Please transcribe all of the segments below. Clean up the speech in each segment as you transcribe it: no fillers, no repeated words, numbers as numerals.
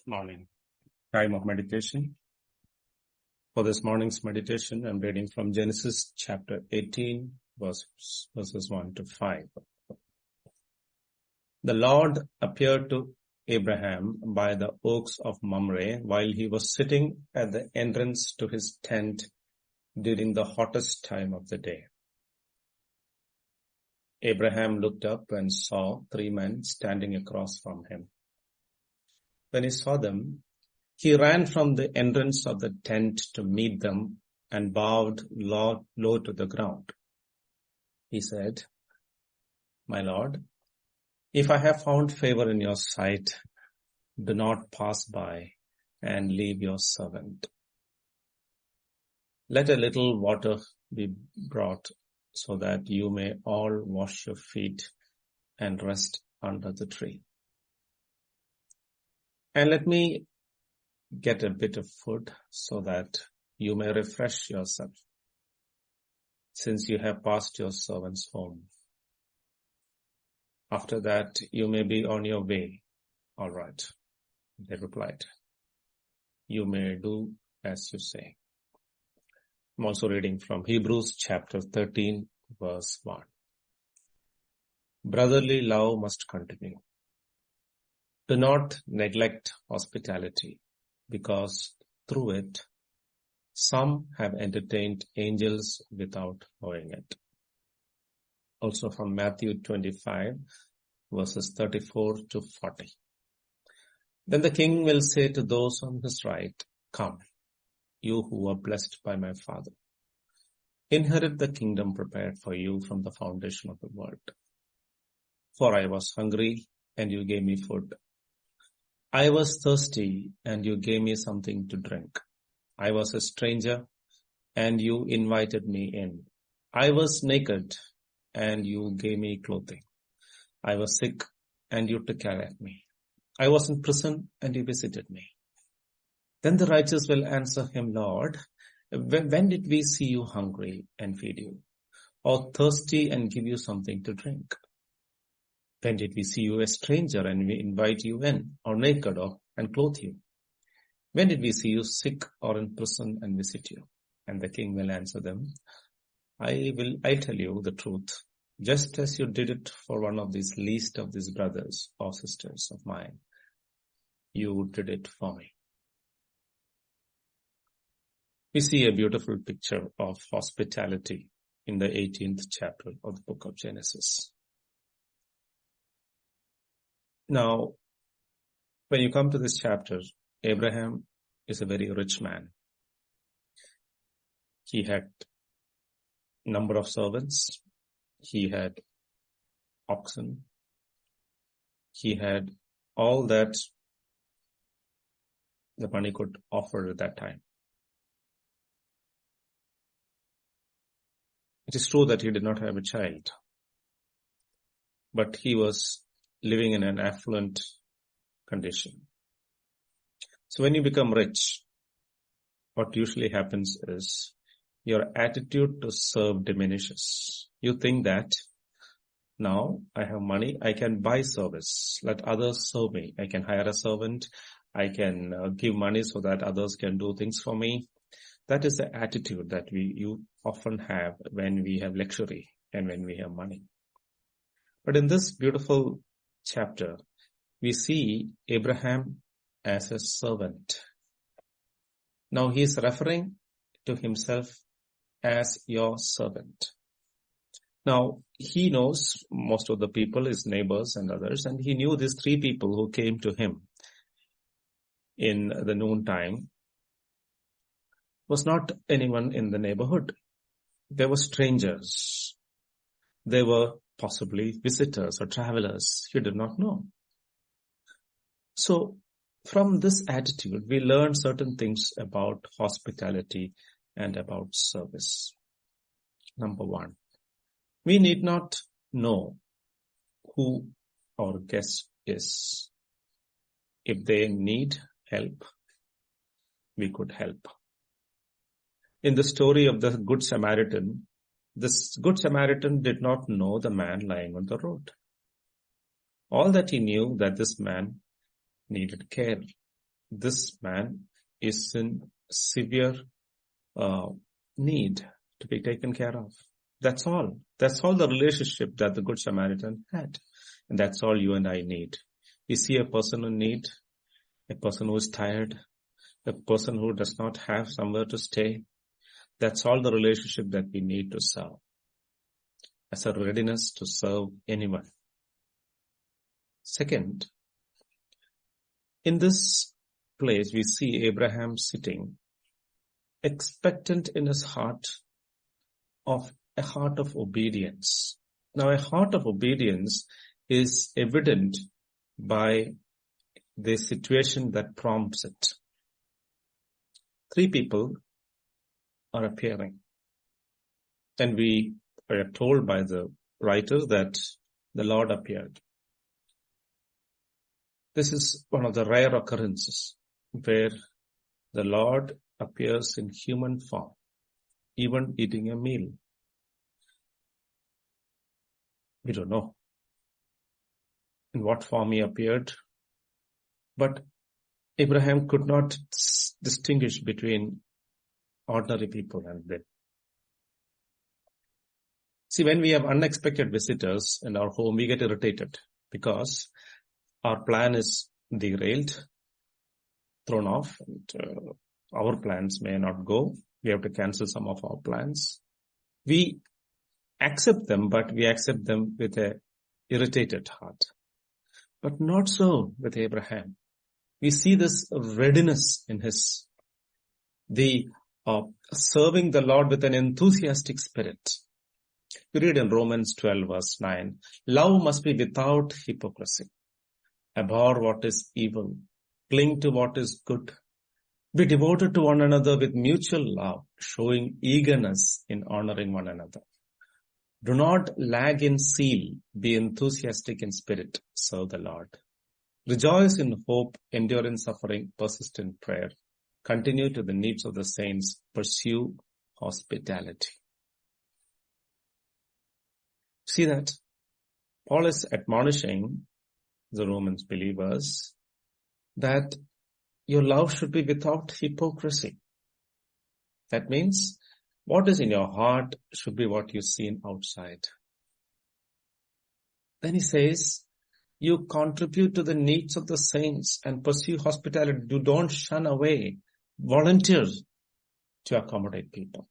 morning time of meditation. For this morning's meditation, I'm reading from Genesis chapter 18, verses 1 to 5. The Lord appeared to Abraham by the oaks of Mamre while he was sitting at the entrance to his tent during the hottest time of the day. Abraham looked up and saw 3 men standing across from him. When he saw them, he ran from the entrance of the tent to meet them and bowed low to the ground. He said, "My Lord, if I have found favor in your sight, do not pass by and leave your servant. Let a little water be brought so that you may all wash your feet and rest under the tree. And let me get a bit of food so that you may refresh yourself, since you have passed your servants home. After that, you may be on your way." "All right," they replied. "You may do as you say." I'm also reading from Hebrews chapter 13, verse 1. Brotherly love must continue. Do not neglect hospitality, because through it, some have entertained angels without knowing it. Also from Matthew 25, verses 34 to 40. Then the king will say to those on his right, "Come, you who are blessed by my Father. Inherit the kingdom prepared for you from the foundation of the world. For I was hungry, and you gave me food. I was thirsty, and you gave me something to drink. I was a stranger, and you invited me in. I was naked, and you gave me clothing. I was sick, and you took care of me. I was in prison, and you visited me." Then the righteous will answer him, "Lord, when did we see you hungry and feed you, or thirsty and give you something to drink? When did we see you a stranger and we invite you in, or naked and clothe you? When did we see you sick or in prison and visit you?" And the king will answer them, I tell you the truth. Just as you did it for one of these least of these brothers or sisters of mine, you did it for me." We see a beautiful picture of hospitality in the 18th chapter of the book of Genesis. Now, when you come to this chapter, Abraham is a very rich man. He had a number of servants. He had oxen. He had all that the money could offer at that time. It is true that he did not have a child, but he was living in an affluent condition. So when you become rich, what usually happens is your attitude to serve diminishes. You think that now I have money, I can buy service, let others serve me. I can hire a servant, I can give money so that others can do things for me. That is the attitude that you often have when we have luxury and when we have money. But in this beautiful chapter, we see Abraham as a servant. Now he is referring to himself as your servant. Now he knows most of the people, his neighbors and others, and he knew these 3 people who came to him in the noontime was not anyone in the neighborhood. They were strangers. They were possibly visitors or travelers. He did not know. So from this attitude, we learn certain things about hospitality and about service. Number 1, we need not know who our guest is. If they need help, we could help. In the story of the Good Samaritan, this Good Samaritan did not know the man lying on the road. All that he knew that this man needed care. this man is in severe need to be taken care of. That's all. That's all the relationship that the Good Samaritan had. And that's all you and I need. We see a person in need, a person who is tired, a person who does not have somewhere to stay. That's all the relationship that we need to serve. As a readiness to serve anyone. Second, in this place we see Abraham sitting, expectant in his heart of a heart of obedience. Now, a heart of obedience is evident by the situation that prompts it. 3 people are appearing. And we are told by the writer that the Lord appeared. This is one of the rare occurrences where the Lord appears in human form, even eating a meal. We don't know in what form he appeared, but Abraham could not distinguish between ordinary people and them. See, when we have unexpected visitors in our home, we get irritated because our plan is derailed, thrown off, and our plans may not go. We have to cancel some of our plans. We accept them, but we accept them with a irritated heart. But not so with Abraham. We see this readiness in his, serving the Lord with an enthusiastic spirit. We read in Romans 12 verse 9, love must be without hypocrisy. Abhor what is evil. Cling to what is good. Be devoted to one another with mutual love, showing eagerness in honoring one another. Do not lag in zeal. Be enthusiastic in spirit. Serve the Lord. Rejoice in hope, endure in suffering, persist in prayer. Continue to the needs of the saints. Pursue hospitality. See that? Paul is admonishing the Romans believers that your love should be without hypocrisy. That means what is in your heart should be what you see outside. Then he says, you contribute to the needs of the saints and pursue hospitality. You don't shun away. Volunteer to accommodate people.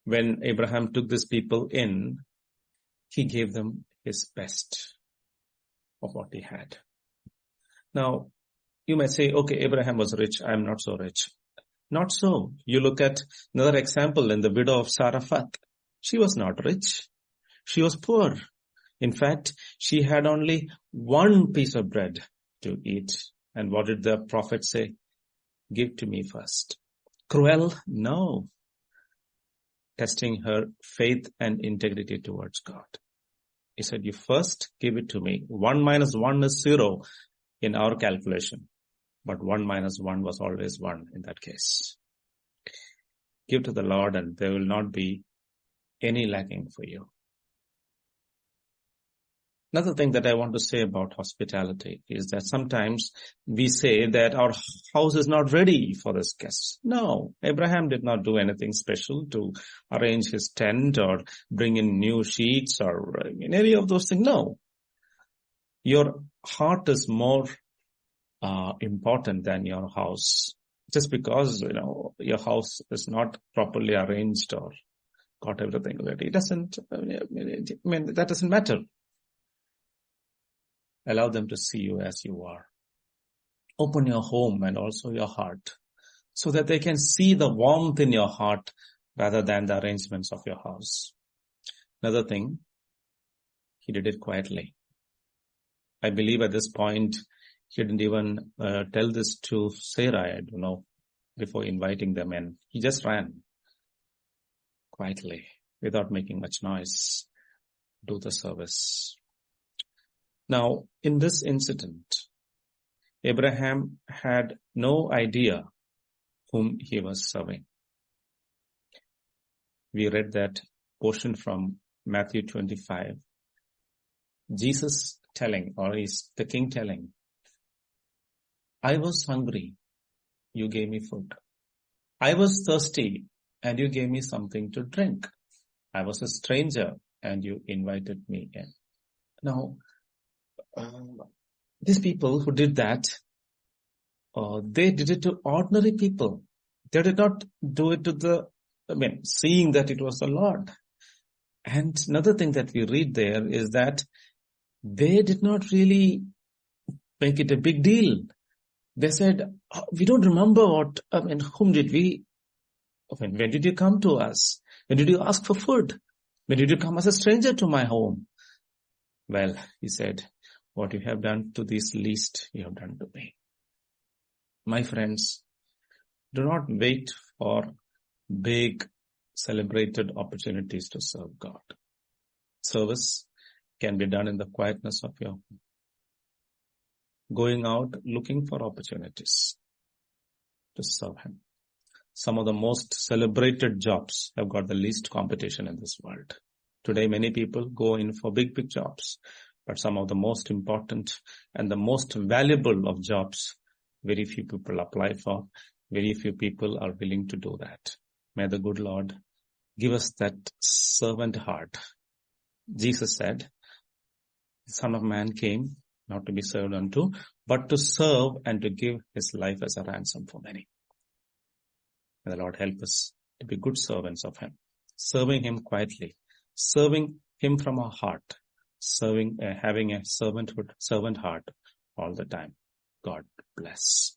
When Abraham took these people in, he gave them his best of what he had. Now, you may say, okay, Abraham was rich. I am not so rich. Not so. You look at another example in the widow of Zarephath. She was not rich. She was poor. In fact, she had only 1 piece of bread to eat. And what did the prophet say? Give to me first. Cruel? No. Testing her faith and integrity towards God. He said, you first give it to me. 1 minus 1 is 0 in our calculation. But 1 minus 1 was always 1 in that case. Give to the Lord and there will not be any lacking for you. Another thing that I want to say about hospitality is that sometimes we say that our house is not ready for this guest. No, Abraham did not do anything special to arrange his tent or bring in new sheets or any of those things. No. Your heart is more important than your house. Just because, your house is not properly arranged or got everything ready. That doesn't matter. Allow them to see you as you are. Open your home and also your heart so that they can see the warmth in your heart rather than the arrangements of your house. Another thing, he did it quietly. I believe at this point, he didn't even tell this to Sarai, I don't know, before inviting them in. He just ran quietly without making much noise, do the service. Now, in this incident, Abraham had no idea whom he was serving. We read that portion from Matthew 25. Jesus telling, or is the king telling, I was hungry, you gave me food. I was thirsty, and you gave me something to drink. I was a stranger, and you invited me in. Now, these people who did that, they did it to ordinary people. They did not do it to seeing that it was the Lord. And another thing that we read there is that they did not really make it a big deal. They said, we don't remember whom did we, when did you come to us? When did you ask for food? When did you come as a stranger to my home? Well, he said, what you have done to this least, you have done to me. My friends, do not wait for big celebrated opportunities to serve God. Service can be done in the quietness of your home. Going out looking for opportunities to serve Him. Some of the most celebrated jobs have got the least competition in this world. Today, many people go in for big jobs, but some of the most important and the most valuable of jobs, very few people apply for. Very few people are willing to do that. May the good Lord give us that servant heart. Jesus said, the Son of Man came not to be served unto, but to serve and to give His life as a ransom for many. May the Lord help us to be good servants of Him, serving Him quietly, serving Him from our heart, having a servant heart all the time. God bless.